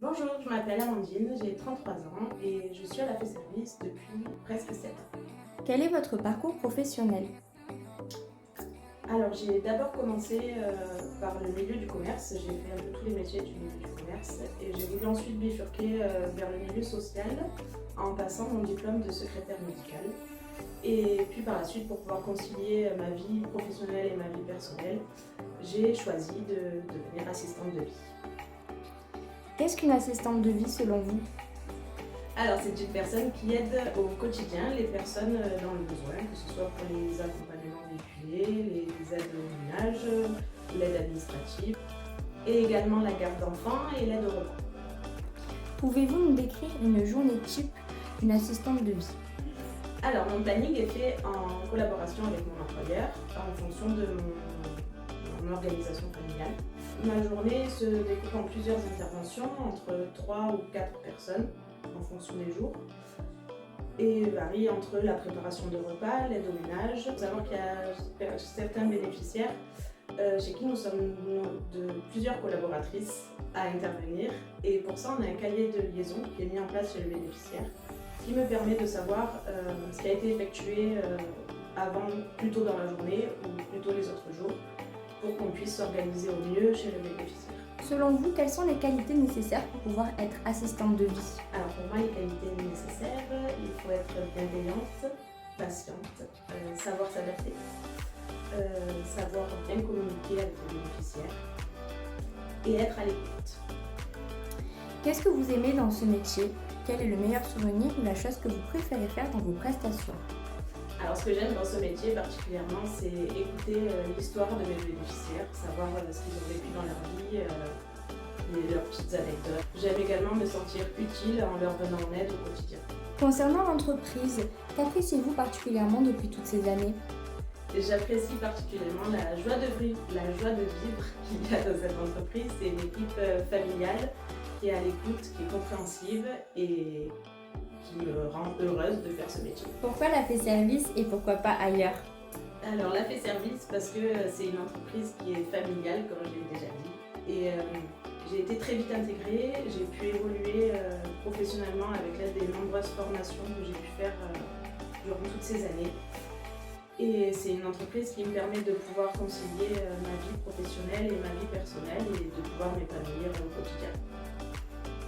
Bonjour, je m'appelle Amandine, j'ai 33 ans et je suis à la Service depuis presque 7 ans. Quel est votre parcours professionnel? Alors j'ai d'abord commencé par le milieu du commerce, j'ai fait un peu tous les métiers du milieu du commerce et j'ai voulu ensuite bifurquer vers le milieu social en passant mon diplôme de secrétaire médical. Et puis par la suite, pour pouvoir concilier ma vie professionnelle et ma vie personnelle, j'ai choisi de devenir assistante de vie. Qu'est-ce qu'une assistante de vie selon vous? Alors, c'est une personne qui aide au quotidien les personnes dans le besoin, que ce soit pour les accompagnements véhiculés, les aides au ménage, l'aide administrative, et également la garde d'enfants et l'aide au repas. Pouvez-vous nous décrire une journée type d'une assistante de vie? Alors, mon planning est fait en collaboration avec mon employeur, en fonction de mon organisation familiale. Ma journée se découpe en plusieurs interventions, entre 3 ou 4 personnes, en fonction des jours, et varie entre la préparation de repas, l'aide au ménage. Il faut savoir qu'il y a certains bénéficiaires chez qui nous sommes de plusieurs collaboratrices à intervenir, et pour ça on a un cahier de liaison qui est mis en place chez le bénéficiaire qui me permet de savoir ce qui a été effectué avant, plus tôt dans la journée ou plus tôt les autres jours, pour qu'on puisse s'organiser au mieux chez le bénéficiaire. Selon vous, quelles sont les qualités nécessaires pour pouvoir être assistante de vie? Alors pour moi, les qualités nécessaires, il faut être bienveillante, patiente, savoir s'adapter, savoir bien communiquer avec les bénéficiaires et être à l'écoute. Qu'est-ce que vous aimez dans ce métier? Quel est le meilleur souvenir ou la chose que vous préférez faire dans vos prestations? Alors ce que j'aime dans ce métier particulièrement, c'est écouter l'histoire de mes bénéficiaires, savoir ce qu'ils ont vécu dans leur vie, et leurs petites anecdotes. J'aime également me sentir utile en leur venant en aide au quotidien. Concernant l'entreprise, qu'appréciez-vous particulièrement depuis toutes ces années? Et j'apprécie particulièrement la joie de vivre qu'il y a dans cette entreprise. C'est une équipe familiale qui est à l'écoute, qui est compréhensive et qui me rend heureuse de faire ce métier. Pourquoi la Service et pourquoi pas ailleurs? Alors la Service parce que c'est une entreprise qui est familiale, comme je l'ai déjà dit. Et j'ai été très vite intégrée, j'ai pu évoluer professionnellement avec l'aide des nombreuses formations que j'ai pu faire durant toutes ces années. Et c'est une entreprise qui me permet de pouvoir concilier ma vie professionnelle et ma vie personnelle et de pouvoir m'épanouir au quotidien.